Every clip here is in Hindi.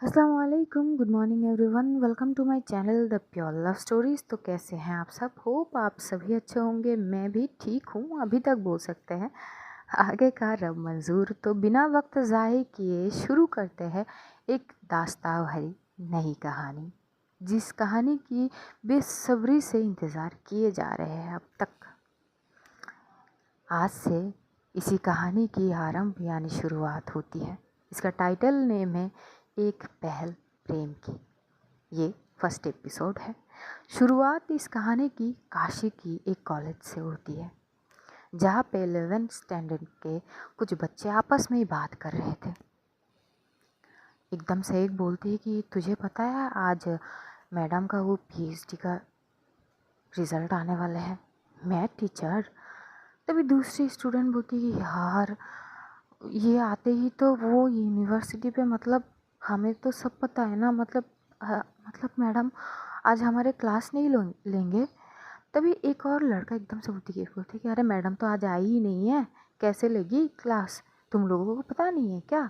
अस्सलाम वालेकुम, good morning everyone. Welcome to my channel the pure love stories. तो कैसे हैं आप सब? होप आप सभी अच्छे होंगे। मैं भी ठीक हूँ, अभी तक बोल सकते हैं। आगे का रब मंजूर। तो बिना वक्त ज़ाय किए शुरू करते हैं एक दास्तां भरी नई कहानी, जिस कहानी की बेसब्री से इंतज़ार किए जा रहे हैं अब तक। आज से इसी कहानी की आरंभ यानी शुरुआत होती है। इसका टाइटल नेम है एक पहल प्रेम की। ये फर्स्ट एपिसोड है। शुरुआत इस कहानी की काशी की एक कॉलेज से होती है, जहाँ पे 11th स्टैंडर्ड के कुछ बच्चे आपस में ही बात कर रहे थे। एकदम से एक बोलती है कि तुझे पता है आज मैडम का वो पीएचडी का रिज़ल्ट आने वाला है, मैथ टीचर। तभी दूसरी स्टूडेंट बोलती है कि यार ये आते ही तो वो यूनिवर्सिटी पे, मतलब हमें तो सब पता है ना, मतलब मैडम आज हमारे क्लास नहीं लेंगे। तभी एक और लड़का एकदम से बोलती कि अरे मैडम तो आज आई ही नहीं है, कैसे लेगी क्लास? तुम लोगों को पता नहीं है क्या?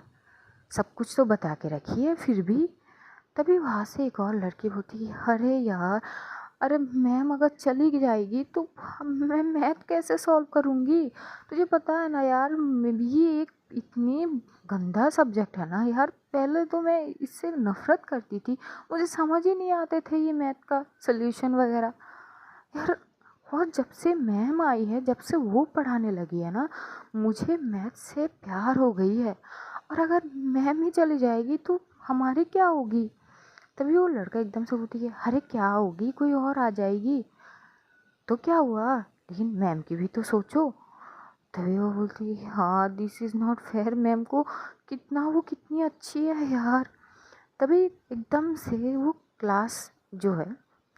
सब कुछ तो बता के रखी है फिर भी। तभी वहाँ से एक और लड़की बोलती कि अरे यार, अरे मैम अगर चली जाएगी तो मैं मैथ कैसे सॉल्व करूँगी? तुझे पता है ना यार, ये एक इतनी गंदा सब्जेक्ट है ना यार। पहले तो मैं इससे नफ़रत करती थी, मुझे समझ ही नहीं आते थे ये मैथ का सल्यूशन वगैरह यार। और जब से मैम आई है, जब से वो पढ़ाने लगी है ना, मुझे मैथ से प्यार हो गई है। और अगर मैम ही चली जाएगी तो हमारी क्या होगी? तभी वो लड़का एकदम से बोलती है अरे क्या होगी, कोई और आ जाएगी तो क्या हुआ, लेकिन मैम की भी तो सोचो। तभी वो बोलती है हाँ this is not fair, ma'am को कितना, वो कितनी अच्छी है यार। तभी एकदम से वो क्लास जो है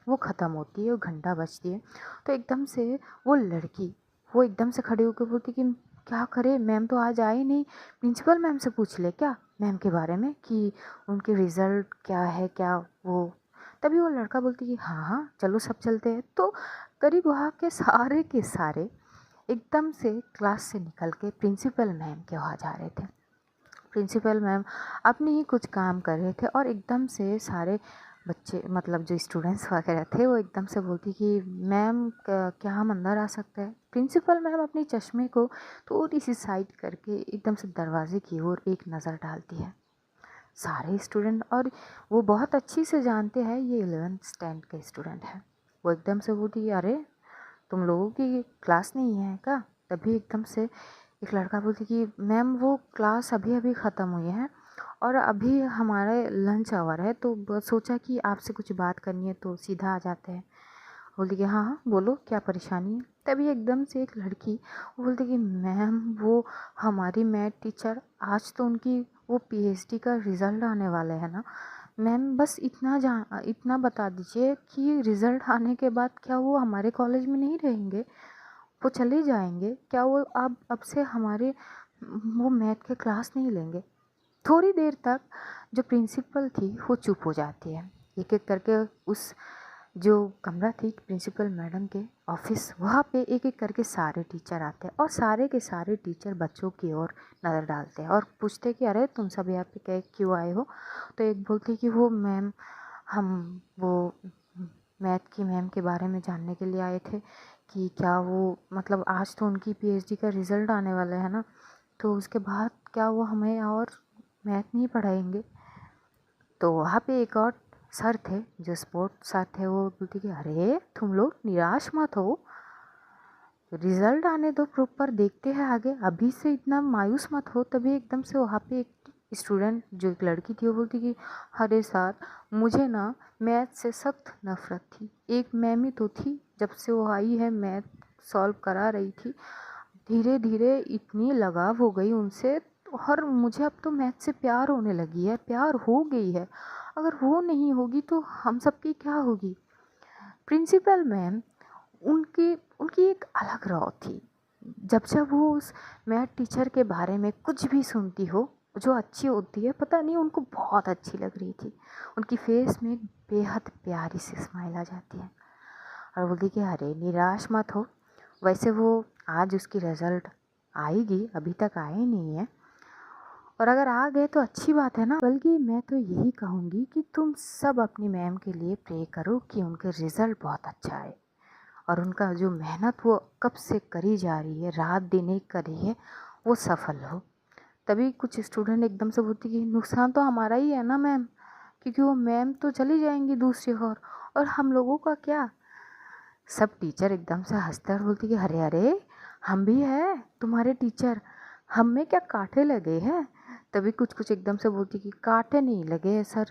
वो ख़त्म होती है, वो घंटा बजती है। तो एकदम से वो लड़की, वो एकदम से खड़ी होकर बोलती कि क्या करे, मैम तो आज आई नहीं, प्रिंसिपल मैम से पूछ ले क्या मैम के बारे में कि उनके रिज़ल्ट क्या है क्या वो। तभी वो लड़का बोलती कि हाँ हाँ चलो सब चलते हैं। तो करीब वहाँ के सारे एकदम से क्लास से निकल के प्रिंसिपल मैम के वहाँ जा रहे थे। प्रिंसिपल मैम अपने ही कुछ काम कर रहे थे और एकदम से सारे बच्चे, मतलब जो स्टूडेंट्स वगैरह थे, वो एकदम से बोलती कि मैम क्या हम अंदर आ सकते हैं? प्रिंसिपल मैम अपने चश्मे को थोड़ी सी साइड करके एकदम से दरवाजे की ओर एक नज़र डालती है। सारे स्टूडेंट, और वो बहुत अच्छी से जानते हैं ये 11th स्टैंड के स्टूडेंट है। वो एकदम से बोलती अरे तुम लोगों की क्लास नहीं है क्या? तभी एकदम से एक लड़का बोलती कि मैम वो क्लास अभी अभी ख़त्म हुई है और अभी हमारे लंच आवर है, तो सोचा कि आपसे कुछ बात करनी है तो सीधा आ जाते हैं। बोलती कि हाँ हाँ बोलो क्या परेशानी है। तभी एकदम से एक लड़की बोलती कि मैम वो हमारी मैथ टीचर, आज तो उनकी वो पीएचडी का रिज़ल्ट आने वाला है ना मैम, बस इतना बता दीजिए कि रिज़ल्ट आने के बाद क्या वो हमारे कॉलेज में नहीं रहेंगे, वो चले जाएंगे क्या? वो अब से हमारे वो मैथ के क्लास नहीं लेंगे? थोड़ी देर तक जो प्रिंसिपल थी वो चुप हो जाती है। एक एक करके उस जो कमरा थी प्रिंसिपल मैडम के ऑफिस, वहाँ पे एक एक करके सारे टीचर आते हैं और सारे के सारे टीचर बच्चों की ओर नज़र डालते हैं और पूछते कि अरे तुम सब यहाँ पे क्यों आए हो? तो एक बोलती कि वो मैम हम वो मैथ की मैम के बारे में जानने के लिए आए थे कि क्या वो, मतलब आज तो उनकी पीएचडी का रिज़ल्ट आने वाला है ना, तो उसके बाद क्या वो हमें और मैथ नहीं पढ़ाएंगे? तो वहाँ पे एक और सर थे जो स्पोर्ट सर थे, वो बोलते कि अरे तुम लोग निराश मत हो, रिजल्ट आने दो, प्रॉपर देखते हैं आगे, अभी से इतना मायूस मत हो। तभी एकदम से वहाँ पे एक स्टूडेंट जो एक लड़की थी वो बोलती कि अरे सर मुझे ना मैथ से सख्त नफ़रत थी, एक मैम ही तो थी जब से वो आई है मैथ सॉल्व करा रही थी, धीरे धीरे इतनी लगाव हो गई उनसे और मुझे अब तो मैथ से प्यार होने लगी है, प्यार हो गई है। अगर वो नहीं होगी तो हम सबकी क्या होगी? प्रिंसिपल मैम, उनकी उनकी एक अलग राव थी। जब जब वो उस मैथ टीचर के बारे में कुछ भी सुनती हो जो अच्छी होती है, पता नहीं उनको बहुत अच्छी लग रही थी। उनकी फेस में बेहद प्यारी सी स्माइल आ जाती है और बोलती कि अरे निराश मत हो, वैसे वो आज उसकी रिज़ल्ट आएगी, अभी तक आए नहीं है, और अगर आ गए तो अच्छी बात है ना, बल्कि मैं तो यही कहूँगी कि तुम सब अपनी मैम के लिए प्रे करो कि उनके रिज़ल्ट बहुत अच्छा आए और उनका जो मेहनत वो कब से करी जा रही है, रात दिन एक करी है, वो सफल हो। तभी कुछ स्टूडेंट एकदम से बोलती कि नुकसान तो हमारा ही है ना मैम, क्योंकि वो मैम तो चली जाएंगी दूसरी और हम लोगों का क्या। सब टीचर एकदम से हंसते और बोलती कि अरे अरे, हम भी है तुम्हारे टीचर, हम में क्या कांटे लगे हैं। तभी कुछ कुछ एकदम से बोलती कि कांटे नहीं लगे हैं सर,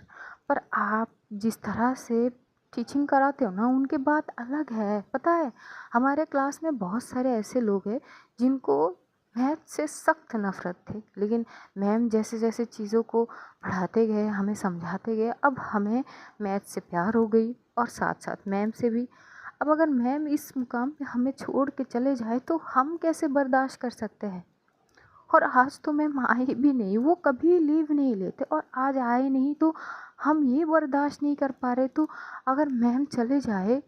पर आप जिस तरह से टीचिंग कराते हो ना, उनकी बात अलग है। पता है, हमारे क्लास में बहुत सारे ऐसे लोग हैं जिनको मैथ से सख्त नफ़रत थी, लेकिन मैम जैसे जैसे चीज़ों को पढ़ाते गए, हमें समझाते गए, अब हमें मैथ से प्यार हो गई और साथ साथ मैम से भी। अब अगर मैम इस मुकाम पे हमें छोड़ के चले जाए तो हम कैसे बर्दाश्त कर सकते हैं। और आज तो मैम आई भी नहीं, वो कभी लीव नहीं लेते और आज आए नहीं तो हम ये बर्दाश्त नहीं कर पा रहे। तो अगर मैम चले जाए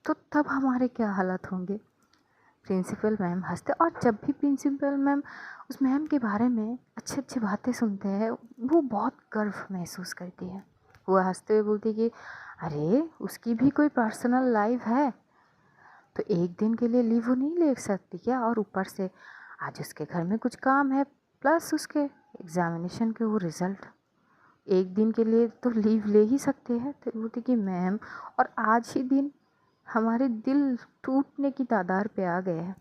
तो तब हमारे क्या हालत होंगे। प्रिंसिपल मैम हंसते, और जब भी प्रिंसिपल मैम उस मैम के बारे में अच्छी अच्छी बातें सुनते हैं, वो बहुत गर्व महसूस करती है। वो हंसते हुए बोलती कि अरे, उसकी भी कोई पर्सनल लाइफ है, तो एक दिन के लिए लीव वो नहीं ले सकती क्या। और ऊपर से आज उसके घर में कुछ काम है, प्लस उसके एग्ज़ामिनेशन के वो रिज़ल्ट, एक दिन के लिए तो लीव ले ही सकते हैं। तो बोलती कि मैम, और आज ही दिन हमारे दिल टूटने की तादार पे आ गए हैं।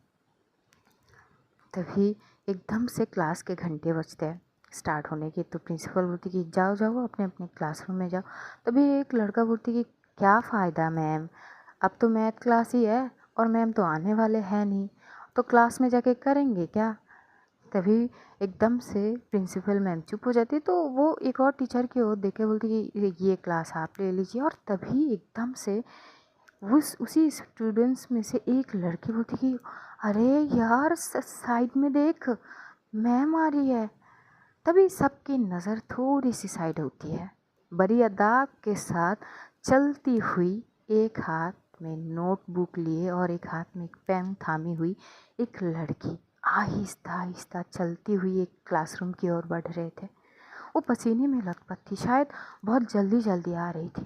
तभी एकदम से क्लास के घंटे बजते हैं स्टार्ट होने के। तो प्रिंसिपल बोलती कि जाओ जाओ अपने अपने क्लासरूम में जाओ। तभी एक लड़का बोलती कि क्या फ़ायदा मैम, अब तो मैथ क्लास ही है और मैम तो आने वाले हैं नहीं, तो क्लास में जाके करेंगे क्या। तभी एकदम से प्रिंसिपल मैम चुप हो जाती, तो वो एक और टीचर की ओर देखे बोलती कि ये क्लास आप ले लीजिए। और तभी एकदम से उसी स्टूडेंट्स में से एक लड़की बोलती कि अरे यार, साइड में देख, मैम आ रही है। तभी सबकी नज़र थोड़ी सी साइड होती है। बड़ी अदा के साथ चलती हुई, एक हाथ में नोटबुक लिए और एक हाथ में एक पेन थामी हुई एक लड़की आहिस्ता आहिस्ता चलती हुई एक क्लासरूम की ओर बढ़ रहे थे। वो पसीने में लथपथ थी, शायद बहुत जल्दी जल्दी आ रही थी।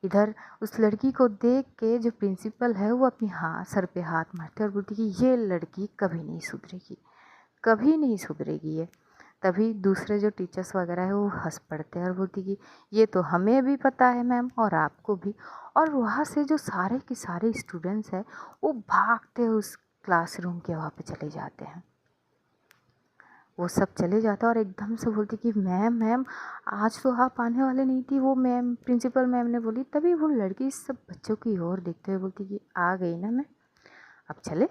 इधर उस लड़की को देख के जो प्रिंसिपल है वो अपनी सर पे हाथ मारते और बोलती कि ये लड़की कभी नहीं सुधरेगी, कभी नहीं सुधरेगी ये। तभी दूसरे जो टीचर्स वगैरह है वो हंस पड़ते हैं और बोलती कि ये तो हमें भी पता है मैम, और आपको भी। और वहाँ से जो सारे के सारे स्टूडेंट्स हैं वो भागते उस क्लासरूम के वहाँ पे चले जाते हैं। वो सब चले जाता और एकदम से बोलती कि मैम मैम, आज तो आप आने वाले नहीं थी, वो मैम प्रिंसिपल मैम ने बोली। तभी वो लड़की सब बच्चों की ओर देखते हुए बोलती कि आ गई ना मैं, अब चले।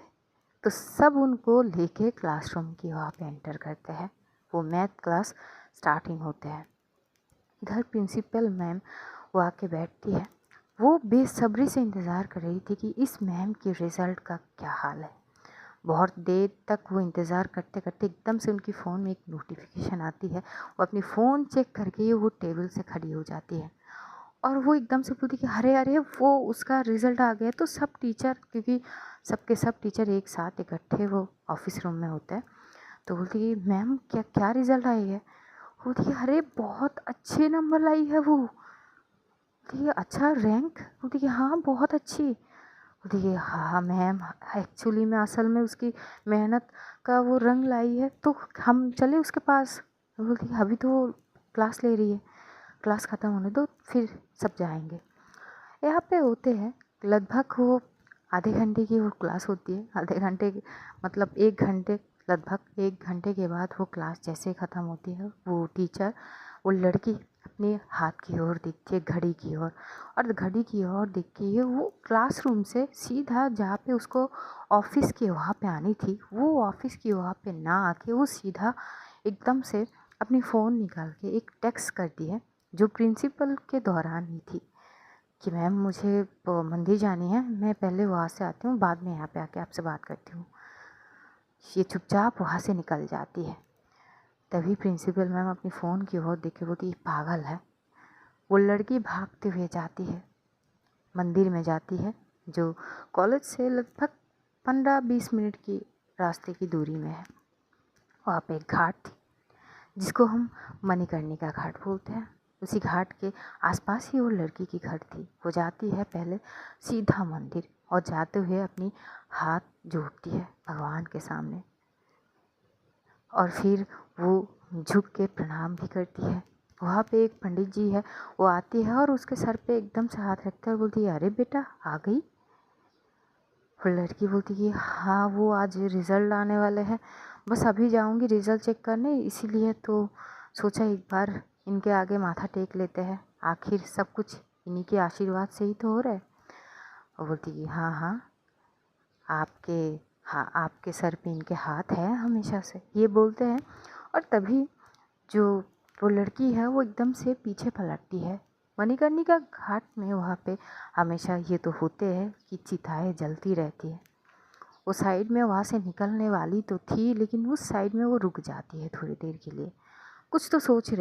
तो सब उनको लेके क्लासरूम की वहाँ पे एंटर करते हैं। वो मैथ क्लास स्टार्टिंग होते हैं। इधर प्रिंसिपल मैम वो आके बैठती है। वो बेसब्री से इंतज़ार कर रही थी कि इस मैम के रिज़ल्ट का क्या हाल है। बहुत देर तक वो इंतज़ार करते करते एकदम से उनकी फ़ोन में एक नोटिफिकेशन आती है। वो अपनी फ़ोन चेक करके वो टेबल से खड़ी हो जाती है और वो एकदम से बोलती कि अरे अरे, वो उसका रिज़ल्ट आ गया। तो सब टीचर, क्योंकि सबके सब टीचर एक साथ इकट्ठे वो ऑफिस रूम में होते हैं, तो बोलती कि मैम क्या क्या रिज़ल्ट आई है। बोलती कि अरे बहुत अच्छे नंबर लाई है वो। बोलती अच्छा रैंक। बोलती कि हाँ बहुत अच्छी। बोलती कि हाँ मैम, एक्चुअली में असल में उसकी मेहनत का वो रंग लाई है, तो हम चले उसके पास। बोलती कि अभी तो वो क्लास ले रही है, क्लास ख़त्म होने दो फिर सब जाएंगे। यहाँ पे होते हैं लगभग वो आधे घंटे की वो क्लास होती है। आधे घंटे मतलब 1 घंटे, लगभग 1 घंटे के बाद वो क्लास जैसे ख़त्म होती है, वो टीचर वो लड़की अपने हाथ की ओर देखती है, घड़ी की ओर, और घड़ी की ओर देख के वो क्लासरूम से सीधा जहाँ पे उसको ऑफिस के वहाँ पे आनी थी, वो ऑफिस की वहाँ पे ना आके वो सीधा एकदम से अपनी फ़ोन निकाल के एक टेक्स्ट करती है, जो प्रिंसिपल के दौरान ही थी, कि मैम मुझे मंदिर जानी है, मैं पहले वहाँ से आती हूँ, बाद में यहाँ पे आके आपसे बात करती हूँ। ये चुपचाप वहाँ से निकल जाती है। तभी प्रिंसिपल मैम अपनी फ़ोन की ओर देख के बोलती, पागल है। वो लड़की भागते हुए जाती है, मंदिर में जाती है, जो कॉलेज से लगभग 15-20 मिनट की रास्ते की दूरी में है। वहाँ पे एक घाट थी जिसको हम मणिकर्णिका घाट बोलते हैं। उसी घाट के आसपास ही वो लड़की की घर थी। वो जाती है पहले सीधा मंदिर और जाते हुए अपनी हाथ जोड़ती है भगवान के सामने और फिर वो झुक के प्रणाम भी करती है। वहाँ पे एक पंडित जी है, वो आती है और उसके सर पे एकदम से हाथ रखते हैं और बोलती है, अरे बेटा आ गई। और लड़की बोलती कि हाँ वो आज रिज़ल्ट आने वाले हैं, बस अभी जाऊँगी रिज़ल्ट चेक करने, इसीलिए तो सोचा एक बार इनके आगे माथा टेक लेते हैं, आखिर सब कुछ इन्हीं के आशीर्वाद से ही तो हो रहा है। और बोलती कि हाँ हाँ आपके हाँ आपके सर पे इनके हाथ है हमेशा से, ये बोलते हैं। और तभी जो वो लड़की है वो एकदम से पीछे पलटती है। मणिकर्णिका घाट में वहाँ पे हमेशा ये तो होते हैं कि चिताएं जलती रहती है। वो साइड में वहाँ से निकलने वाली तो थी, लेकिन उस साइड में वो रुक जाती है थोड़ी देर के लिए। कुछ तो सोच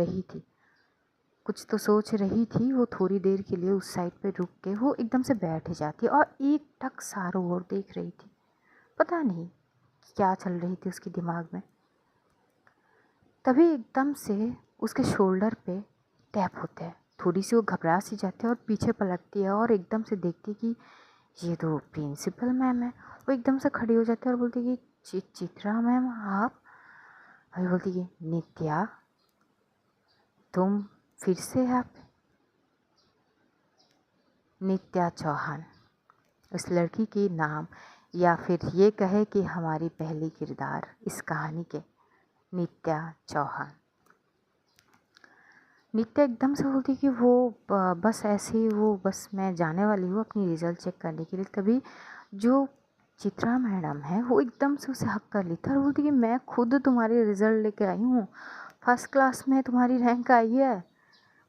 रही थी वो थोड़ी देर के लिए उस साइड पे रुक के वो एकदम से बैठ जाती है और एक टक चारों ओर देख रही थी। पता नहीं क्या चल रही थी उसके दिमाग में। तभी एकदम से उसके शोल्डर पे टैप होते हैं। थोड़ी सी वो घबरा सी जाती है और पीछे पलटती है और एकदम से देखती कि ये तो प्रिंसिपल मैम है। वो एकदम से खड़ी हो जाती है और बोलती कि चित्रा मैम आप। अभी बोलती कि नित्या तुम फिर से आप। नित्या चौहान उस लड़की की नाम, या फिर ये कहे कि हमारी पहली किरदार इस कहानी के, नित्या चौहान। नित्या एकदम से बोलती कि वो बस ऐसे ही वो बस मैं जाने वाली हूँ अपनी रिज़ल्ट चेक करने के लिए। तभी जो चित्रा मैडम है वो एकदम से उसे हक कर लेती है और बोलती कि मैं खुद तुम्हारी रिज़ल्ट लेके आई हूँ, फर्स्ट क्लास में तुम्हारी रैंक आई है,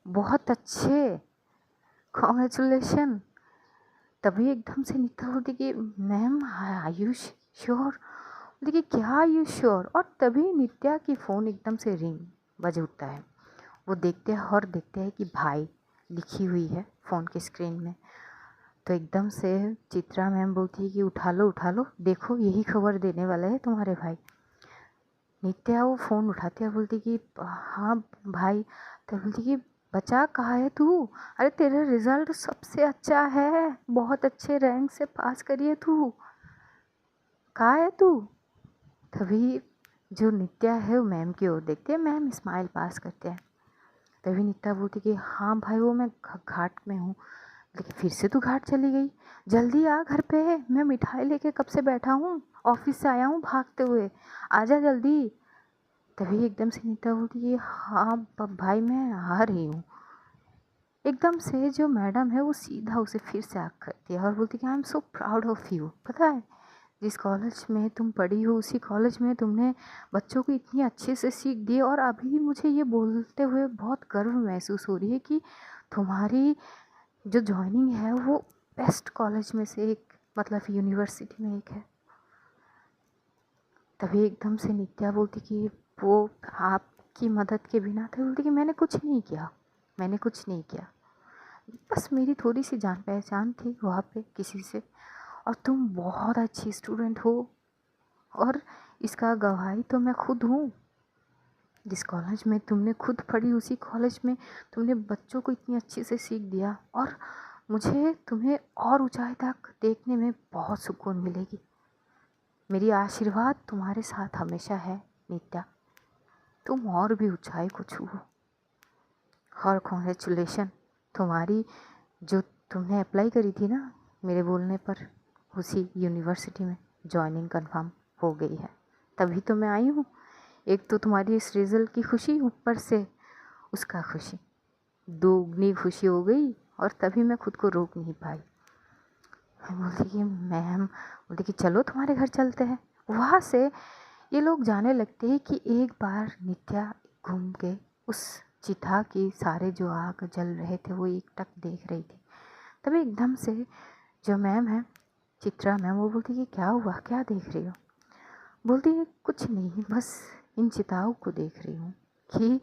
बहुत अच्छे, कॉन्ग्रेचुलेशन। तभी एकदम से नित्या बोलती कि मैम आयुष श्योर। बोलती कि क्या आयुष श्योर। और तभी नित्या की फ़ोन एकदम से रिंग बज उठता है। वो देखते हैं और देखते हैं कि भाई लिखी हुई है फ़ोन की स्क्रीन में। तो एकदम से चित्रा मैम बोलती है कि उठा लो देखो यही खबर देने वाला है तुम्हारे भाई। नित्या वो फ़ोन उठाती है, बोलती कि हाँ भाई। तो बोलती कि बच्चा कहाँ है तू, अरे तेरा रिज़ल्ट सबसे अच्छा है, बहुत अच्छे रैंक से पास करी है तू, कहाँ है तू। तभी जो नित्या है वो मैम की ओर देखती है, मैम स्माइल पास करते हैं। तभी नित्या बोलती कि हाँ भाई वो मैं घाट में हूँ। लेकिन फिर से तू घाट चली गई, जल्दी आ घर पे, मैं मिठाई लेके कब से बैठा हूँ, ऑफिस से आया हूँ भागते हुए, आजा जल्दी। तभी एकदम से नित्या बोलती कि हाँ भाई मैं आ रही हूँ। एकदम से जो मैडम है वो सीधा उसे फिर से आँख करती है और बोलती कि I am so proud of you. पता है जिस कॉलेज में तुम पढ़ी हो उसी कॉलेज में तुमने बच्चों को इतनी अच्छे से सीख दी, और अभी मुझे ये बोलते हुए बहुत गर्व महसूस हो रही है कि तुम्हारी जो जॉइनिंग है वो बेस्ट कॉलेज में से एक, मतलब यूनिवर्सिटी में एक है। तभी एकदम से नित्या बोलती कि वो आपकी मदद के बिना थे। बोलती कि मैंने कुछ नहीं किया, बस मेरी थोड़ी सी जान पहचान थी वहाँ पे किसी से, और तुम बहुत अच्छी स्टूडेंट हो, और इसका गवाही तो मैं खुद हूँ। जिस कॉलेज में तुमने खुद पढ़ी उसी कॉलेज में तुमने बच्चों को इतनी अच्छी से सीख दिया, और मुझे तुम्हें और ऊंचाई तक देखने में बहुत सुकून मिलेगी। मेरी आशीर्वाद तुम्हारे साथ हमेशा है नित्या, तुम और भी ऊंचाई को छुओ, और कॉन्ग्रेचुलेशन तुम्हारी जो तुमने अप्लाई करी थी ना मेरे बोलने पर, उसी यूनिवर्सिटी में जॉइनिंग कंफर्म हो गई है। तभी तो मैं आई हूँ, एक तो तुम्हारी इस रिज़ल्ट की खुशी, ऊपर से उसका खुशी, दोगुनी खुशी हो गई। और तभी मैं खुद को रोक नहीं पाई। मैं बोलती कि मैम, बोलती कि चलो तुम्हारे घर चलते हैं। वहाँ से ये लोग जाने लगते हैं कि एक बार नित्या घूम के उस चिता की सारे जो आग जल रहे थे वो एक टक देख रही थी। तभी एकदम से जो मैम है चित्रा मैम, वो बोलती कि क्या हुआ, क्या देख रही हो। बोलती है कुछ नहीं, बस इन चिताओं को देख रही हूँ कि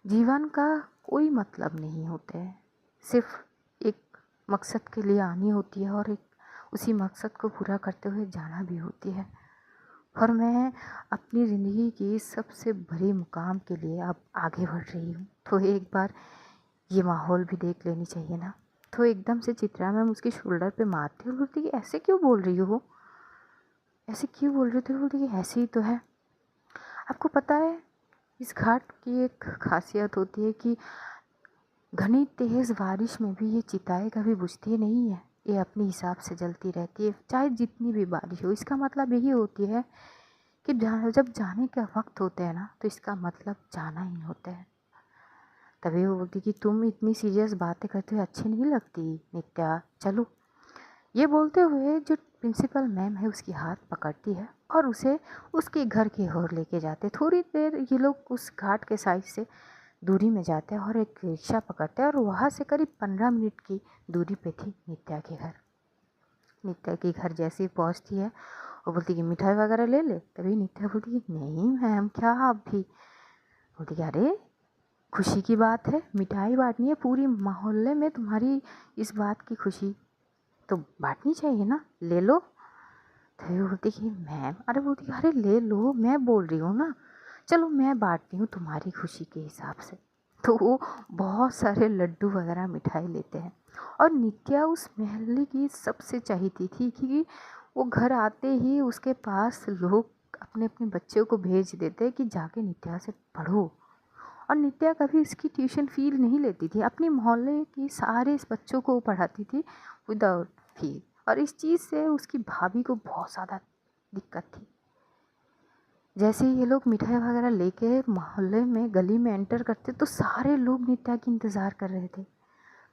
जीवन का कोई मतलब नहीं होता है, सिर्फ एक मकसद के लिए आनी होती है और एक उसी मकसद को पूरा करते हुए जाना भी होती है। और मैं अपनी ज़िंदगी की सबसे बड़ी मुकाम के लिए अब आगे बढ़ रही हूँ, तो एक बार ये माहौल भी देख लेनी चाहिए ना। तो एकदम से चित्रा मैम उसके शोल्डर पे मारती है और बोलती कि ऐसे क्यों बोल रही हो, ऐसे क्यों बोल रही थी। बोलती कि ऐसे ही तो है। आपको पता है इस घाट की एक खासियत होती है कि घनी तेज़ बारिश में भी ये चिताएं कभी बुझती नहीं है, ये अपने हिसाब से जलती रहती है चाहे जितनी भी बारिश हो। इसका मतलब यही होती है कि जब जाने का वक्त होता है ना, तो इसका मतलब जाना ही होता है। तभी वो बोलती कि तुम इतनी सीरियस बातें करते हुए अच्छी नहीं लगती नित्या, चलो। ये बोलते हुए जो प्रिंसिपल मैम है उसकी हाथ पकड़ती है और उसे उसके घर की ओर लेके जाते। थोड़ी देर ये लोग उस घाट के साइड से दूरी में जाते हैं और एक रिक्शा पकड़ते हैं और वहाँ से करीब 15 मिनट की दूरी पे थी नित्या के घर। नित्या के घर जैसे ही पहुँचती है वो बोलती कि मिठाई वगैरह ले ले। तभी नित्या बोलती कि नहीं मैम, क्या आप भी। बोलती कि अरे खुशी की बात है, मिठाई बांटनी है पूरी मोहल्ले में, तुम्हारी इस बात की खुशी तो बांटनी चाहिए ना, ले लो। तभी बोलती कि मैम, अरे बोलती कि अरे ले लो, मैं बोल रही हूँ ना, चलो मैं बांटती हूँ तुम्हारी खुशी के हिसाब से। तो वो बहुत सारे लड्डू वगैरह मिठाई लेते हैं और नित्या उस मोहल्ले की सबसे चाहती थी कि वो घर आते ही उसके पास लोग अपने अपने बच्चों को भेज देते कि जाके नित्या से पढ़ो। और नित्या कभी इसकी ट्यूशन फीस नहीं लेती थी, अपने मोहल्ले की सारे बच्चों को पढ़ाती थी विदाउट फीस। और इस चीज़ से उसकी भाभी को बहुत ज़्यादा दिक्कत थी। जैसे ही ये लोग मिठाई वगैरह लेके मोहल्ले में गली में एंटर करते तो सारे लोग नित्या की इंतज़ार कर रहे थे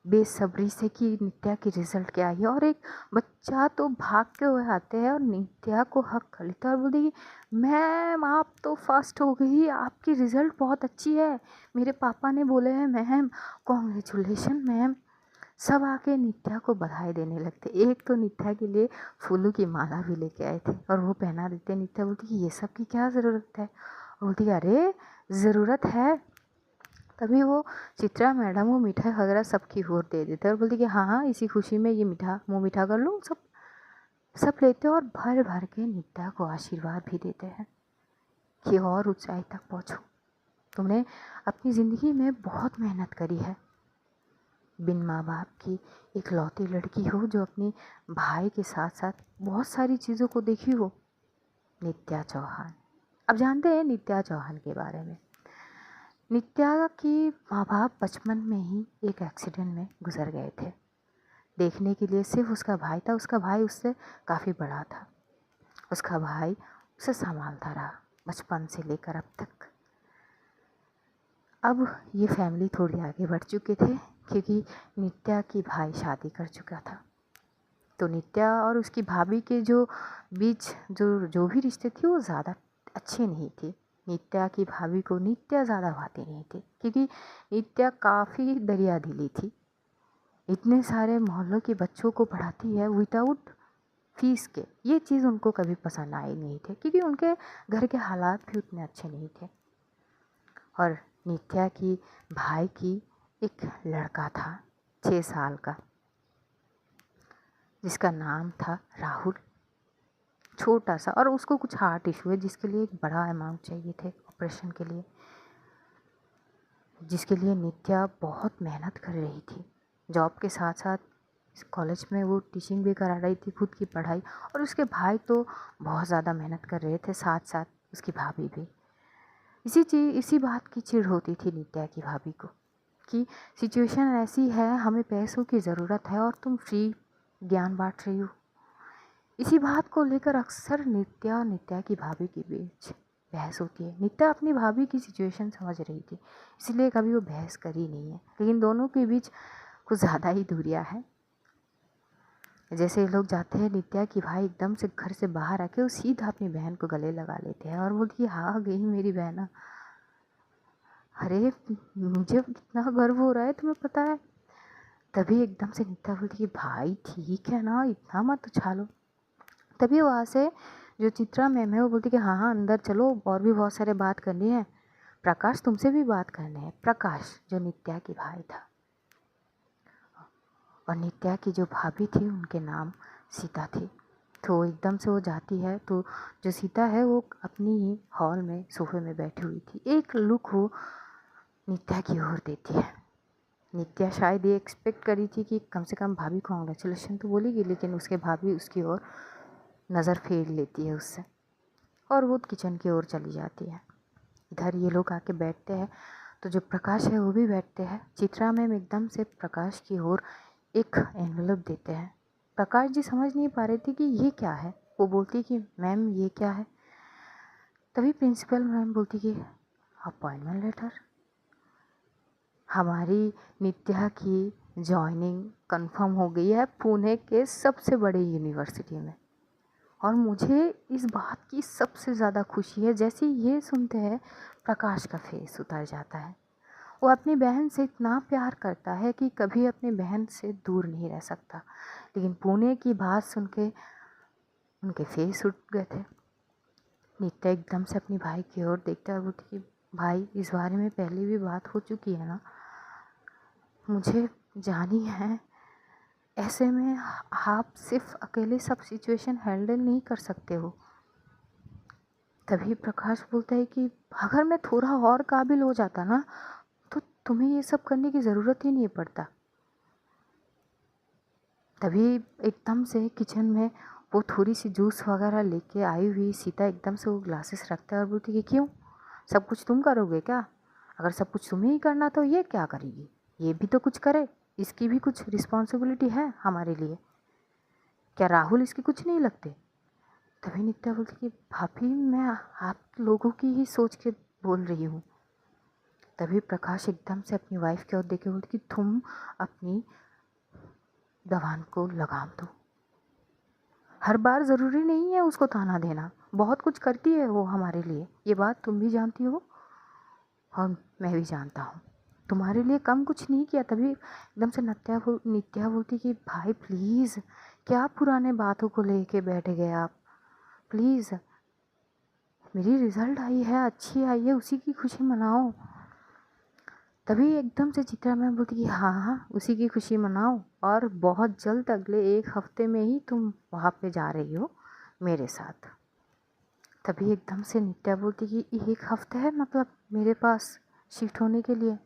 बेसब्री से कि नित्या की रिज़ल्ट क्या आई है। और एक बच्चा तो भागते हुए आते हैं और नित्या को हक कर लेता है और बोलती मैम आप तो फर्स्ट हो गई, आपकी रिज़ल्ट बहुत अच्छी है, मेरे पापा ने बोले हैं मैम, कॉन्ग्रेचुलेशन मैम। सब आके नित्या को बधाई देने लगते। एक तो नित्या के लिए फूलों की माला भी लेके आए थे और वो पहना देते। नित्या बोलती कि ये सब की क्या ज़रूरत है। बोलती अरे ज़रूरत है। तभी वो चित्रा मैडम वो मिठाई वगैरह सबकी ओर दे देते और बोलती कि हाँ हाँ इसी खुशी में ये मुँह मीठा कर लो। सब लेते और भर भर के नित्या को आशीर्वाद भी देते हैं कि और ऊंचाई तक पहुँचो, तुमने अपनी ज़िंदगी में बहुत मेहनत करी है। बिन माँ बाप की एक लौती लड़की हो जो अपनी भाई के साथ साथ बहुत सारी चीज़ों को देखी हो, नित्या चौहान। अब जानते हैं नित्या चौहान के बारे में। नित्या की माँ बाप बचपन में ही एक एक्सीडेंट में गुजर गए थे। देखने के लिए सिर्फ उसका भाई था, उसका भाई उससे काफ़ी बड़ा था। उसका भाई उसे संभालता रहा बचपन से लेकर अब तक। अब ये फैमिली थोड़ी आगे बढ़ चुके थे क्योंकि नित्या की भाई शादी कर चुका था। तो नित्या और उसकी भाभी के जो बीच जो भी रिश्ते थे वो ज़्यादा अच्छे नहीं थे। नित्या की भाभी को नित्या ज़्यादा भाती नहीं थी क्योंकि नित्या काफ़ी दरिया दिली थी। इतने सारे मोहल्लों के बच्चों को पढ़ाती है विदाउट फीस के, ये चीज़ उनको कभी पसंद आई नहीं थे क्योंकि उनके घर के हालात भी उतने अच्छे नहीं थे। और नित्या की भाई की एक लड़का था 6 साल का जिसका नाम था राहुल, छोटा सा, और उसको कुछ हार्ट इशू है जिसके लिए एक बड़ा अमाउंट चाहिए थे ऑपरेशन के लिए, जिसके लिए नित्या बहुत मेहनत कर रही थी। जॉब के साथ साथ कॉलेज में वो टीचिंग भी करा रही थी, खुद की पढ़ाई, और उसके भाई तो बहुत ज़्यादा मेहनत कर रहे थे, साथ साथ उसकी भाभी भी। इसी बात की चिढ़ होती थी नित्या की भाभी को कि सिचुएशन ऐसी है, हमें पैसों की ज़रूरत है और तुम फ्री ज्ञान बांट रही हो। इसी बात को लेकर अक्सर नित्या और नित्या की भाभी के बीच बहस होती है। नित्या अपनी भाभी की सिचुएशन समझ रही थी, इसलिए कभी वो बहस करी नहीं है, लेकिन दोनों के बीच कुछ ज़्यादा ही दूरियां हैं। जैसे लोग जाते हैं, नित्या की भाई एकदम से घर से बाहर आके वो सीधा अपनी बहन को गले लगा लेते हैं और बोलती है हाँ गई मेरी बहना। अरे मुझे कितना गर्व हो रहा है तुम्हें पता है। तभी एकदम से नित्या बोलती है भाई ठीक है ना, इतना मत उछालो। तभी वहाँ से जो चित्रा मैम है वो बोलती कि हाँ हाँ अंदर चलो, और भी बहुत सारे बात करनी है, प्रकाश तुमसे भी बात करने हैं। प्रकाश जो नित्या की भाई था, और नित्या की जो भाभी थी उनके नाम सीता थी। तो एकदम से वो जाती है तो जो सीता है वो अपनी ही हॉल में सोफे में बैठी हुई थी। एक लुक वो नित्या की ओर देती है। नित्या शायद ये एक्सपेक्ट करी थी कि कम से कम भाभी कॉन्ग्रेचुलेशन तो बोलेगी, लेकिन उसके भाभी उसकी ओर नज़र फेर लेती है उससे और वो किचन की ओर चली जाती है। इधर ये लोग आके बैठते हैं तो जो प्रकाश है वो भी बैठते हैं। चित्रा मैम एकदम से प्रकाश की ओर एक एनवेलप देते हैं। प्रकाश जी समझ नहीं पा रहे थे कि ये क्या है। वो बोलती कि मैम ये क्या है। तभी प्रिंसिपल मैम बोलती कि अपॉइंटमेंट लेटर। हमारी नित्या की जॉइनिंग कंफर्म हो गई है पुणे के सबसे बड़े यूनिवर्सिटी में, और मुझे इस बात की सबसे ज़्यादा खुशी है। जैसे ये सुनते हैं प्रकाश का फेस उतर जाता है। वो अपनी बहन से इतना प्यार करता है कि कभी अपनी बहन से दूर नहीं रह सकता, लेकिन पुणे की बात सुन के उनके फेस उठ गए थे। नित्या एकदम से अपनी भाई की ओर देखता है, बोलती कि भाई इस बारे में पहले भी बात हो चुकी है ना, मुझे जानी है। ऐसे में आप सिर्फ अकेले सब सिचुएशन हैंडल नहीं कर सकते हो। तभी प्रकाश बोलता है कि अगर मैं थोड़ा और काबिल हो जाता ना तो तुम्हें ये सब करने की ज़रूरत ही नहीं पड़ता। तभी एकदम से किचन में वो थोड़ी सी जूस वगैरह लेके आई हुई सीता एकदम से वो ग्लासेस रखता है और बोलती कि क्यों, सब कुछ तुम करोगे क्या? अगर सब कुछ तुम्हें ही करना तो ये क्या करेगी, ये भी तो कुछ करे, इसकी भी कुछ रिस्पॉन्सिबिलिटी है हमारे लिए। क्या राहुल इसके कुछ नहीं लगते? तभी नित्या बोलती कि भाभी मैं आप लोगों की ही सोच के बोल रही हूँ। तभी प्रकाश एकदम से अपनी वाइफ की ओर देखे बोलती कि तुम अपनी दवान को लगाम दो। हर बार ज़रूरी नहीं है उसको ताना देना, बहुत कुछ करती है वो हमारे लिए, ये बात तुम भी जानती हो और मैं भी जानता हूँ। तुम्हारे लिए कम कुछ नहीं किया। तभी एकदम से नित्या बोलती कि भाई प्लीज़, क्या पुराने बातों को लेके बैठ गए आप, प्लीज़ मेरी रिज़ल्ट आई है, अच्छी आई है, उसी की खुशी मनाओ। तभी एकदम से चित्रा मैम बोलती कि हाँ हाँ उसी की खुशी मनाओ, और बहुत जल्द अगले 1 हफ्ते में ही तुम वहाँ पे जा रही हो मेरे साथ। तभी एकदम से नित्या बोलती कि 1 हफ्ते है मतलब मेरे पास शिफ्ट होने के लिए?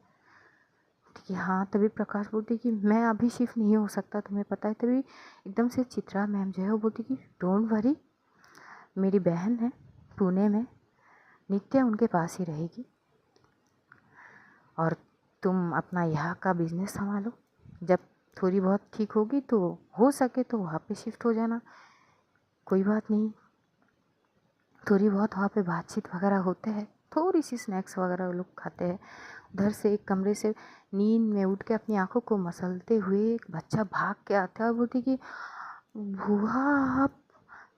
कि हाँ। तभी प्रकाश बोलती कि मैं अभी शिफ्ट नहीं हो सकता, तुम्हें पता है। तभी एकदम से चित्रा मैम जो है वो बोलती कि डोंट वरी, मेरी बहन है पुणे में, नित्या उनके पास ही रहेगी और तुम अपना यहाँ का बिजनेस संभालो। जब थोड़ी बहुत ठीक होगी तो हो सके तो वहाँ पे शिफ्ट हो जाना, कोई बात नहीं। थोड़ी बहुत वहाँ पे बातचीत वगैरह होते हैं, थोड़ी सी स्नैक्स वगैरह वो लोग खाते हैं। उधर से एक कमरे से नींद में उठ के अपनी आंखों को मसलते हुए एक बच्चा भाग के आता है और बोलती कि बुआ आप।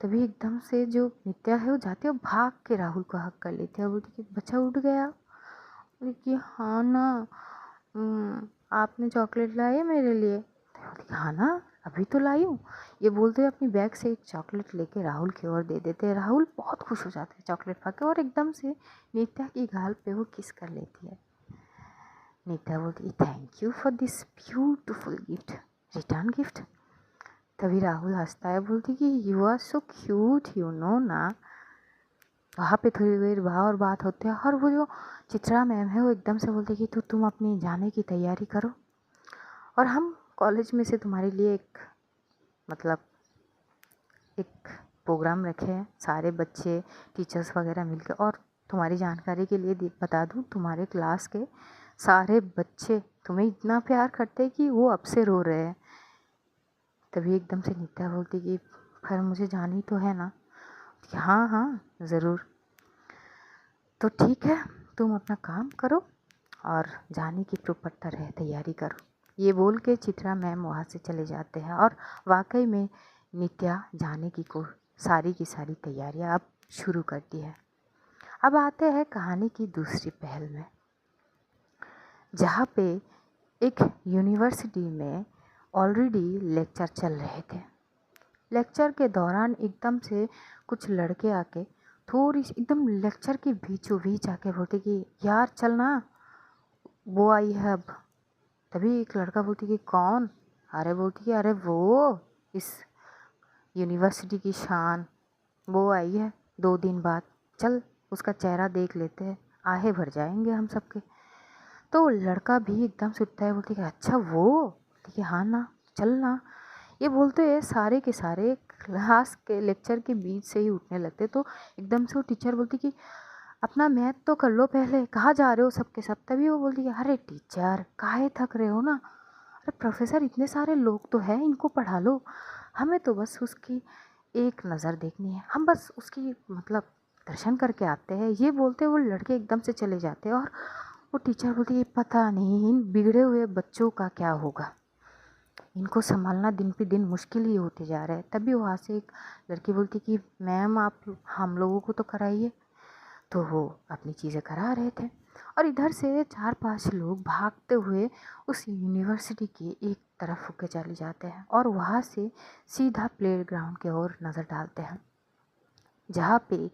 तभी एकदम से जो नित्या है वो जाती है और भाग के राहुल को हक कर लेती है और बोलती कि बच्चा उठ गया। बोली कि हाँ ना, आपने चॉकलेट लाई है मेरे लिए? तो बोलती कि हाँ ना, अभी तो लाई हूँ। ये बोलते हुए अपनी बैग से एक चॉकलेट लेके राहुल की ओर दे देते हैं। राहुल बहुत खुश हो जाते हैं चॉकलेट पा के और एकदम से नित्या की गाल पे वो किस कर लेती है। नित्या बोलती thank you for this beautiful gift, return gift. तभी राहुल हंसता है, बोलती कि you are so cute you know ना। वहाँ पे थोड़ी देर और बात होते हैं और वो जो चित्रा मैम है वो एकदम से बोलती कि तुम अपनी जाने की तैयारी करो और हम कॉलेज में से तुम्हारे लिए मतलब एक प्रोग्राम रखे हैं, सारे बच्चे टीचर्स वगैरह मिलकर। और तुम्हारी जानकारी के लिए बता दूँ, तुम्हारे क्लास के सारे बच्चे तुम्हें इतना प्यार करते हैं कि वो अब से रो रहे हैं। तभी एकदम से नित्या बोलती कि फिर मुझे जानी तो है ना? हाँ हाँ ज़रूर। तो ठीक है, तुम अपना काम करो और जाने की प्रॉपर तरह तैयारी करो। ये बोल के चित्रा मैम वहाँ से चले जाते हैं और वाकई में नित्या जाने की को सारी की सारी तैयारियाँ अब शुरू करती है। अब आते हैं कहानी की दूसरी पहल में, जहाँ पे एक यूनिवर्सिटी में ऑलरेडी लेक्चर चल रहे थे। लेक्चर के दौरान एकदम से कुछ लड़के आके थोड़ी सी एकदम लेक्चर के बीचों बीच आके बोलते कि यार चलना, वो आई है अब। तभी एक लड़का बोलती कि कौन? अरे बोलती कि अरे वो इस यूनिवर्सिटी की शान, वो आई है 2 दिन बाद, चल उसका चेहरा देख लेते हैं, आहे भर जाएंगे हम सबके। तो लड़का भी एकदम से उठता है, बोलती है अच्छा वो, बोलती है हाँ ना, चल ना। ये बोलते हैं सारे के सारे क्लास के लेक्चर के बीच से ही उठने लगते। तो एकदम से वो टीचर बोलती कि अपना मैथ तो कर लो पहले, कहाँ जा रहे हो सबके सब। तभी वो बोलती है अरे टीचर काहे थक रहे हो ना, अरे प्रोफेसर इतने सारे लोग तो हैं, इनको पढ़ा लो, हमें तो बस उसकी एक नज़र देखनी है, हम बस उसकी मतलब दर्शन करके आते हैं। ये बोलते वो लड़के एकदम से चले जाते हैं। और वो टीचर बोलती है पता नहीं इन बिगड़े हुए बच्चों का क्या होगा, इनको संभालना दिन पे दिन मुश्किल ही होते जा रहा है। तभी वहाँ से एक लड़की बोलती कि मैम आप हम लोगों को तो कराइए। तो वो अपनी चीज़ें करा रहे थे और इधर से 4-5 लोग भागते हुए उस यूनिवर्सिटी के एक तरफ होके चले जाते हैं और वहाँ से सीधा प्लेग्राउंड की ओर नज़र डालते हैं, जहाँ पे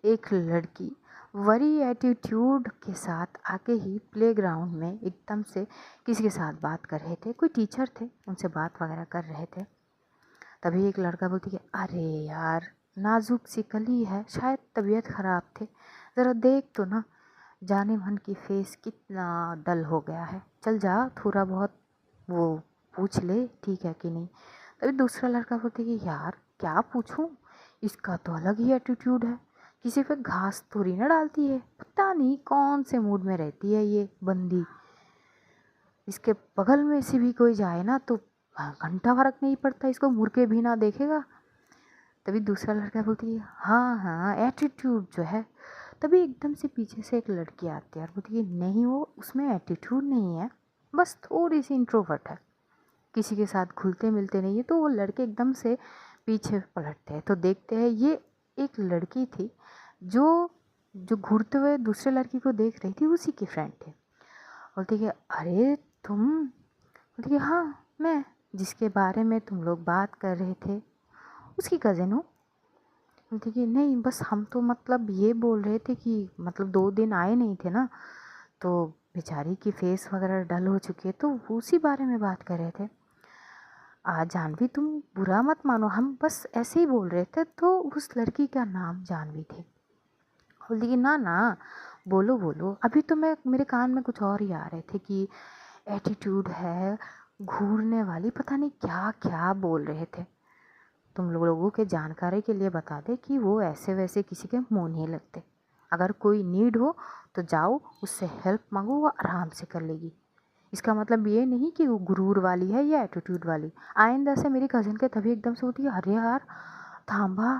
एक लड़की वरी एटीट्यूड के साथ आके ही प्लेग्राउंड में एकदम से किसी के साथ बात कर रहे थे, कोई टीचर थे उनसे बात वगैरह कर रहे थे। तभी एक लड़का बोलती है अरे यार नाजुक सी कली है, शायद तबीयत ख़राब थे, ज़रा देख तो ना, जाने मन की फेस कितना डल हो गया है, चल जा थोड़ा बहुत वो पूछ ले ठीक है कि नहीं। तभी दूसरा लड़का बोलते कि यार क्या पूछूं, इसका तो अलग ही एटीट्यूड है, किसी पे घास थोड़ी ना डालती है, पता नहीं कौन से मूड में रहती है ये बंदी, इसके बगल में से भी कोई जाए ना तो घंटा फर्क नहीं पड़ता, इसको मुर्गे भी ना देखेगा। तभी दूसरा लड़का बोलती है हाँ हाँ एटीट्यूड जो है। तभी एकदम से पीछे से एक लड़की आती है और बोलती है नहीं वो उसमें एटीट्यूड नहीं है, बस थोड़ी सी इंट्रोवर्ट है, किसी के साथ घुलते मिलते नहीं है। तो वो लड़के एकदम से पीछे पलटते हैं तो देखते हैं ये एक लड़की थी जो जो घूरते हुए दूसरे लड़की को देख रही थी, उसी की फ्रेंड थी। बोलती है अरे तुम, बोलती है हाँ मैं, जिसके बारे में तुम लोग बात कर रहे थे उसकी कज़िन हूँ। बोलती कि नहीं बस हम तो मतलब ये बोल रहे थे कि मतलब 2 दिन आए नहीं थे ना, तो बेचारी की फेस वगैरह डल हो चुकी है, तो उसी बारे में बात कर रहे थे। जानवी तुम बुरा मत मानो, हम बस ऐसे ही बोल रहे थे। तो उस लड़की का नाम जानवी थी। बोलती कि ना ना बोलो बोलो, अभी तो मैं मेरे कान में कुछ और ही आ रहे थे कि एटीट्यूड है, घूरने वाली, पता नहीं क्या क्या बोल रहे थे। तुम लोगों के जानकारी के लिए बता दे कि वो ऐसे वैसे किसी के मुंह नहीं लगते, अगर कोई नीड हो तो जाओ उससे हेल्प मांगो, वो आराम से कर लेगी। इसका मतलब ये नहीं कि वो गुरूर वाली है या एटीट्यूड वाली। आइंदा से मेरी कज़न के तभी एकदम से होती है अरे यार थांबा,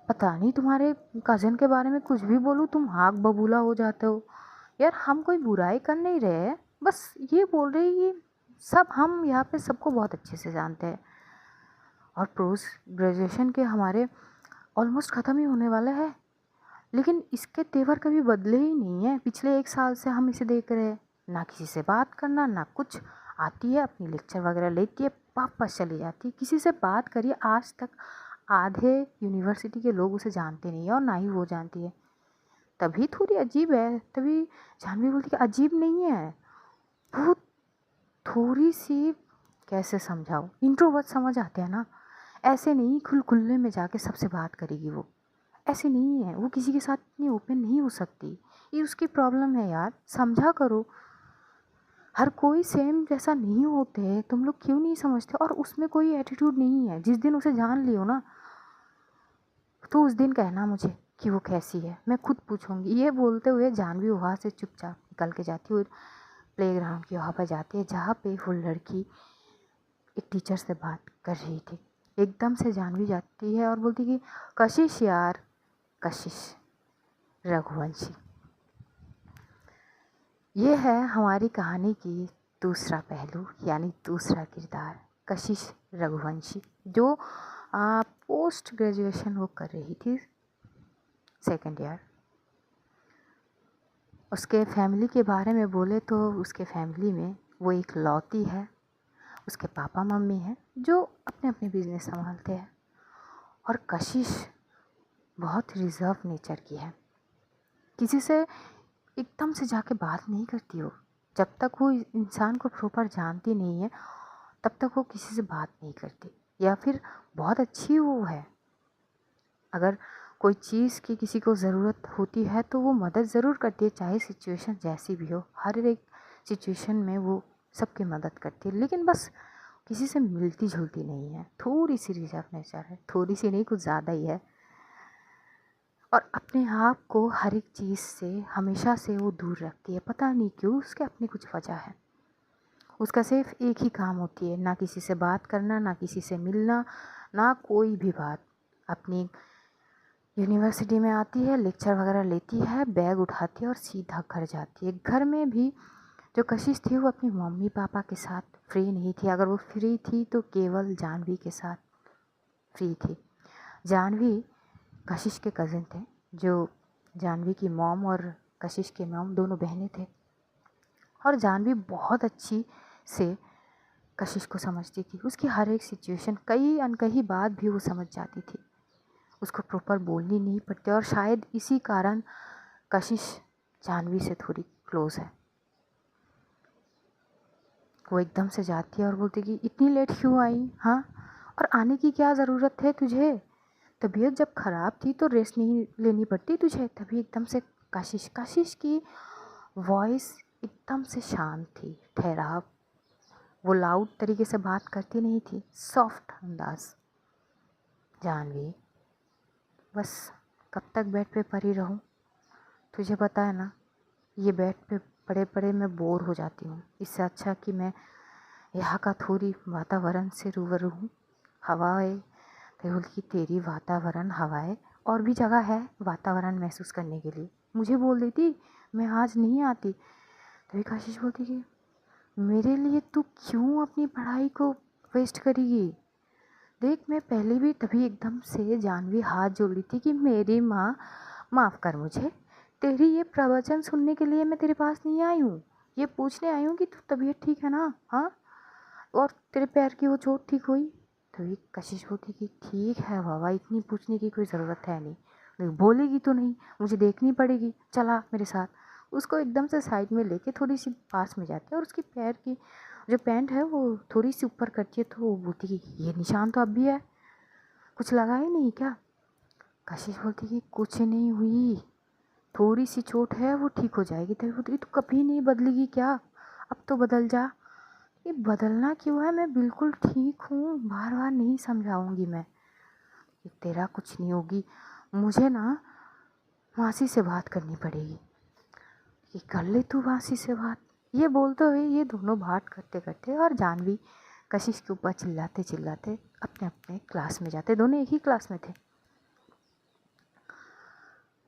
पता नहीं तुम्हारे कज़न के बारे में कुछ भी बोलूँ तुम आग बबूला हो जाते हो। यार हम कोई बुराई कर नहीं रहे हैं, बस ये बोल रहे हैं कि सब हम यहाँ पे सबको बहुत अच्छे से जानते हैं और पोस्ट ग्रेजुएशन के हमारे ऑलमोस्ट ख़त्म ही होने वाला है, लेकिन इसके तेवर कभी बदले ही नहीं है। पिछले 1 साल से हम इसे देख रहे हैं, ना किसी से बात करना ना कुछ, आती है अपनी लेक्चर वगैरह लेती है वापस चली जाती है। किसी से बात करिए आज तक आधे यूनिवर्सिटी के लोग उसे जानते नहीं है और ना ही वो जानती है। तभी थोड़ी अजीब है। तभी जानवी बोलती है अजीब नहीं है, वो थोड़ी सी कैसे समझाओ, इंट्रोवर्ट समझ आते हैं ना, ऐसे नहीं खुले में जाके सबसे बात करेगी वो, ऐसे नहीं है, वो किसी के साथ इतनी ओपन नहीं हो सकती, ये उसकी प्रॉब्लम है यार, समझा करो। हर कोई सेम जैसा नहीं होते, तुम लोग क्यों नहीं समझते। और उसमें कोई एटीट्यूड नहीं है, जिस दिन उसे जान लियो ना तो उस दिन कहना मुझे कि वो कैसी है, मैं खुद पूछूंगी। ये बोलते हुए जानवी वहाँ से चुपचाप निकल के जाती हुई प्लेग्राउंड की वहाँ पर जाती है जहाँ पे वो लड़की एक टीचर से बात कर रही थी। एकदम से जानवी जाती है और बोलती कि कशिश यार, कशिश रघुवंशी। ये है हमारी कहानी की दूसरा पहलू, यानी दूसरा किरदार कशिश रघुवंशी, जो पोस्ट ग्रेजुएशन वो कर रही थी, 2nd ईयर। उसके फैमिली के बारे में बोले तो उसके फैमिली में वो एक लौती है, उसके पापा मम्मी हैं जो अपने अपने बिजनेस संभालते हैं। और कशिश बहुत रिज़र्व नेचर की है, किसी से एकदम से जाके बात नहीं करती हो, जब तक वो इंसान को प्रॉपर जानती नहीं है तब तक वो किसी से बात नहीं करती। या फिर बहुत अच्छी वो है। अगर कोई चीज़ की किसी को ज़रूरत होती है तो वो मदद ज़रूर करती है, चाहे सिचुएशन जैसी भी हो। हर एक सिचुएशन में वो सबकी मदद करती है, लेकिन बस किसी से मिलती जुलती नहीं है, थोड़ी सी रिजर्व नेचर है, थोड़ी सी नहीं कुछ ज़्यादा ही है। और अपने आप को हर एक चीज़ से हमेशा से वो दूर रखती है, पता नहीं क्यों, उसके अपनी कुछ वजह है। उसका सिर्फ एक ही काम होती है, ना किसी से बात करना, ना किसी से मिलना, ना कोई भी बात। अपनी यूनिवर्सिटी में आती है, लेक्चर वगैरह लेती है, बैग उठाती है और सीधा घर जाती है। घर में भी जो कशिश थी वो अपनी मम्मी पापा के साथ फ्री नहीं थी। अगर वो फ्री थी तो केवल जानवी के साथ फ्री थी। जानवी कशिश के कज़न थे, जो जानवी की मॉम और कशिश के मॉम दोनों बहनें थे। और जानवी बहुत अच्छी से कशिश को समझती थी। उसकी हर एक सिचुएशन कई अनकही बात भी वो समझ जाती थी, उसको प्रॉपर बोलनी नहीं पड़ती। और शायद इसी कारण कशिश जानवी से थोड़ी क्लोज है। वो एकदम से जाती है और बोलती कि इतनी लेट क्यों आई, हाँ, और आने की क्या ज़रूरत है तुझे, तबीयत जब ख़राब थी तो रेस्ट नहीं लेनी पड़ती तुझे। तभी एकदम से कशिश की वॉइस एकदम से शांत थी, ठहराव। वो लाउड तरीके से बात करती नहीं थी, सॉफ्ट अंदाज। जानवी, बस कब तक बेड पे पड़ी रहूं, तुझे पता है ना, ये बेड पे पड़े पड़े मैं बोर हो जाती हूँ। इससे अच्छा कि मैं यहाँ का थोड़ी वातावरण से रूबरू हूँ। हवाएं, केवल की तेरी वातावरण हवाएं, और भी जगह है वातावरण महसूस करने के लिए, मुझे बोल देती मैं आज नहीं आती। तभी कशिश बोलती कि मेरे लिए तू क्यों अपनी पढ़ाई को वेस्ट करेगी। देख, मैं पहले भी, तभी एकदम से जानवी हाथ जोड़ ली थी कि मेरी माँ, माफ़ कर मुझे, तेरी ये प्रवचन सुनने के लिए मैं तेरे पास नहीं आई हूँ। ये पूछने आई हूँ कि तू तबीयत ठीक है ना, हाँ, और तेरे पैर की वो चोट ठीक हुई। तभी कशिश बोलती कि ठीक है बाबा, इतनी पूछने की कोई ज़रूरत है नहीं, लेकिन बोलेगी तो नहीं, मुझे देखनी पड़ेगी, चला मेरे साथ। उसको एकदम से साइड में लेके थोड़ी सी पास में जाती है और उसकी पैर की जो पैंट है वो थोड़ी सी ऊपर करती है। तो वो बोलती कि ये निशान तो अब भी है, कुछ लगा ही नहीं क्या। कशिश बोलती कि कुछ नहीं हुई, थोड़ी सी चोट है, वो ठीक हो जाएगी। तभी बोलती तू कभी नहीं बदलेगी क्या, अब तो बदल जा। ये बदलना क्यों है, मैं बिल्कुल ठीक हूँ, बार बार नहीं समझाऊंगी मैं, ये तेरा कुछ नहीं होगी। मुझे ना मासी से बात करनी पड़ेगी। ये कर ले तू मासी से बात। ये बोलते हुए ये दोनों बात करते करते और जानवी कशिश के ऊपर चिल्लाते चिल्लाते अपने अपने क्लास में जाते। दोनों एक ही क्लास में थे।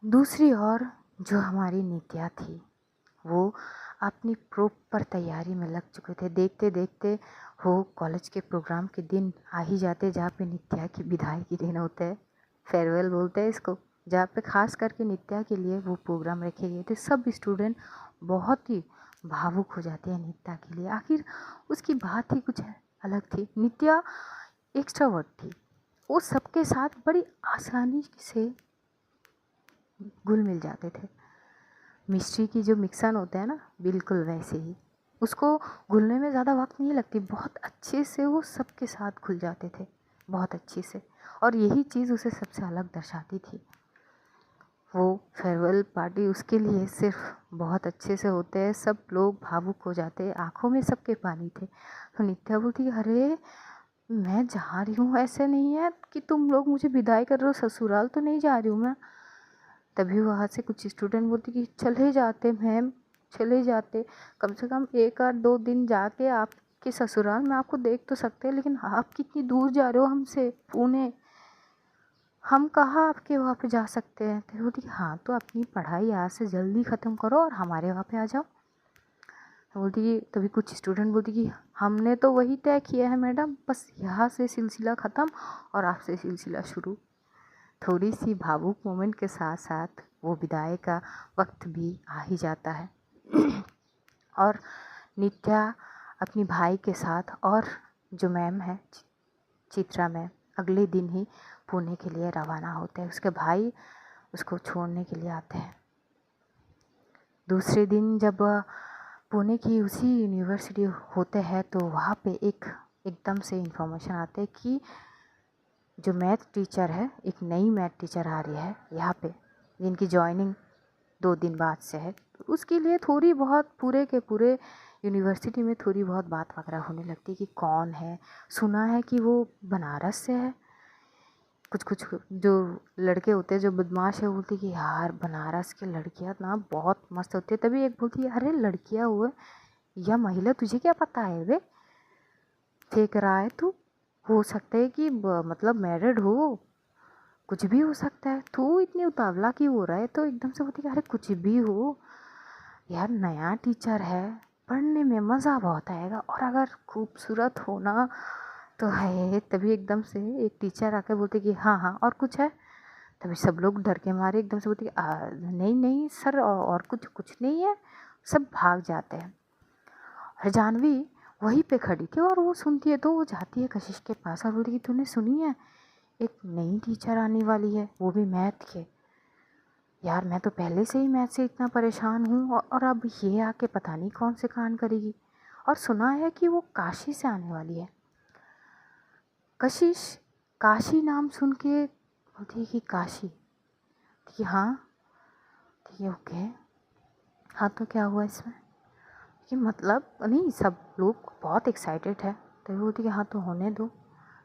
दूसरी ओर जो हमारी नित्या थी, वो अपनी प्रॉपर तैयारी में लग चुके थे। देखते देखते वो कॉलेज के प्रोग्राम के दिन आ ही जाते, जहाँ पे नित्या की विदाई के दिन होते हैं, फेयरवेल बोलते हैं इसको, जहाँ पे खास करके नित्या के लिए वो प्रोग्राम रखे गए थे। सब स्टूडेंट बहुत ही भावुक हो जाते हैं नित्या के लिए। आखिर उसकी बात ही कुछ अलग थी। नित्या एक्स्ट्रावर्ट थी, वो सबके साथ बड़ी आसानी से घुल मिल जाते थे। मिस्ट्री की जो मिक्सन होता है ना, बिल्कुल वैसे ही। उसको घुलने में ज़्यादा वक्त नहीं लगती, बहुत अच्छे से वो सबके साथ घुल जाते थे, बहुत अच्छे से। और यही चीज़ उसे सबसे अलग दर्शाती थी। वो फेयरवेल पार्टी उसके लिए सिर्फ बहुत अच्छे से होते हैं, सब लोग भावुक हो जाते हैं, आंखों में सबके पानी थे। तो नित्या बोलती अरे मैं जा रही हूँ, ऐसे नहीं है कि तुम लोग मुझे विदाई कर रहे हो, ससुराल तो नहीं जा रही हूँ मैं। तभी वहाँ से कुछ स्टूडेंट बोलते कि चले जाते मैम, चले जाते, कम से कम 1 आध 2 दिन जाके आपके ससुराल में आपको देख तो सकते हैं, लेकिन आप कितनी दूर जा रहे हो हमसे, पुणे, हम कहाँ आपके वहाँ पे जा सकते हैं। तो बोलती हाँ, तो अपनी पढ़ाई आज से जल्दी ख़त्म करो और हमारे वहाँ पे आ जाओ। तो बोलती कि तभी कुछ स्टूडेंट बोलती कि हमने तो वही तय किया है मैडम, बस यहाँ से सिलसिला ख़त्म और आपसे सिलसिला शुरू। थोड़ी सी भावुक मोमेंट के साथ साथ वो विदाई का वक्त भी आ ही जाता है। और नित्या अपनी भाई के साथ और जो मैम है चित्रा मैम, अगले दिन ही पुणे के लिए रवाना होते हैं। उसके भाई उसको छोड़ने के लिए आते हैं। दूसरे दिन जब पुणे की उसी यूनिवर्सिटी होते हैं तो वहाँ पे एक एकदम से इन्फॉर्मेशन आते हैं कि जो मैथ टीचर है, एक नई मैथ टीचर आ रही है यहाँ पे, जिनकी जॉइनिंग 2 दिन बाद से है। उसके लिए थोड़ी बहुत पूरे के पूरे यूनिवर्सिटी में थोड़ी बहुत बात वगैरह होने लगती है कि कौन है। सुना है कि वो बनारस से है। कुछ कुछ जो लड़के होते हैं जो बदमाश है, बोलती कि यार बनारस की लड़कियाँ ना बहुत मस्त होती है। तभी एक बोलती है, अरे लड़कियाँ हुए या महिला, तुझे क्या पता है वे, फेंक रहा है तू। हो सकता है कि मतलब मैरिड हो, कुछ भी हो सकता है, तू इतनी उतावला क्यों हो रहा है। तो एकदम से बोलती है, अरे कुछ भी हो यार, नया टीचर है, पढ़ने में मज़ा बहुत आएगा, और अगर खूबसूरत हो ना तो है। तभी एकदम से एक टीचर आके बोलते कि हाँ हाँ और कुछ है। तभी सब लोग डर के मारे एकदम से बोलते नहीं नहीं सर, और कुछ कुछ नहीं है। सब भाग जाते हैं। और जानवी वहीं पे खड़ी थी और वो सुनती है, तो वो जाती है कशिश के पास और बोलती कि तूने सुनी है, एक नई टीचर आने वाली है, वो भी मैथ के। यार मैं तो पहले से ही मैथ से इतना परेशान हूँ, और अब ये आके पता नहीं कौन से कांड करेगी। और सुना है कि वो काशी से आने वाली है। कशिश काशी नाम सुन के बोलती है कि काशी, कि हाँ, ठीक है ओके, हाँ तो क्या हुआ इसमें, कि मतलब नहीं, सब लोग बहुत एक्साइटेड है। तो वो बोलती है हाँ तो होने दो,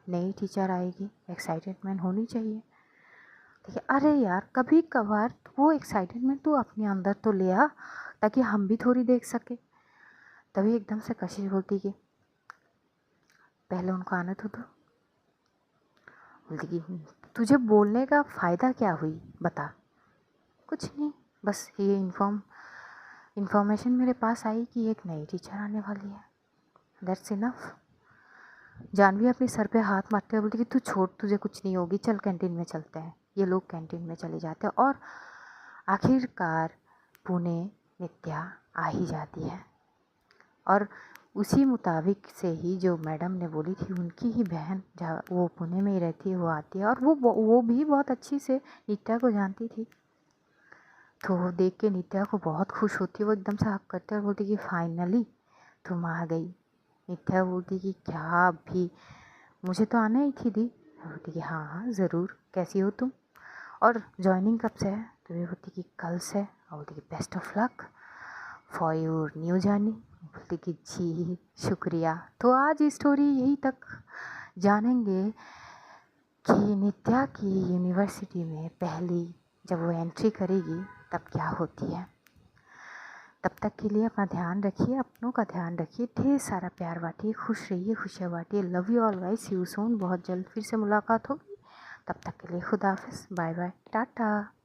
नई टीचर आएगी, एक्साइटेडमेंट होनी चाहिए। ठीक है, अरे यार कभी कभार वो एक्साइटेडमेंट तू अपने अंदर तो ले आ, ताकि हम भी थोड़ी देख सके। तभी एकदम से कशिश बोलती कि पहले उनको आने तो दो। बोलती कि तुझे बोलने का फ़ायदा क्या हुई, बता। कुछ नहीं, बस ये इन्फॉर्मेशन मेरे पास आई कि एक नई टीचर आने वाली है, दैट्स इनफ। जानवी अपने सर पे हाथ मारते हुए बोलती कि तू छोड़, तुझे कुछ नहीं होगी, चल कैंटीन में चलते हैं। ये लोग कैंटीन में चले जाते हैं और आखिरकार पुणे नित्या आ ही जाती है। और उसी मुताबिक से ही जो मैडम ने बोली थी, उनकी ही बहन जहाँ वो पुणे में ही रहती है, वो आती है। और वो भी बहुत अच्छी से नित्या को जानती थी। तो वो देख के नित्या को बहुत खुश होती है, वो एकदम से हक करते और बोलती कि फाइनली तुम आ गई। नित्या बोलती कि क्या अभी, मुझे तो आना ही थी दी। बोलती कि हाँ हाँ ज़रूर, कैसी हो तुम, और जॉइनिंग कब से है। तो ये बोलती कि कल से। और बोलती कि best of luck for your new journey. बोलती कि जी शुक्रिया। तो आज स्टोरी यही तक जानेंगे कि नित्या की यूनिवर्सिटी में पहली जब वो एंट्री करेगी तब क्या होती है। तब तक के लिए अपना ध्यान रखिए, अपनों का ध्यान रखिए, ढेर सारा प्यार बांटिए, खुश रहिए, खुशियाँ बांटिए। Love you all guys, see you soon. बहुत जल्द फिर से मुलाकात होगी। तब तक के लिए खुदा हाफिज़, बाय बाय, टाटा।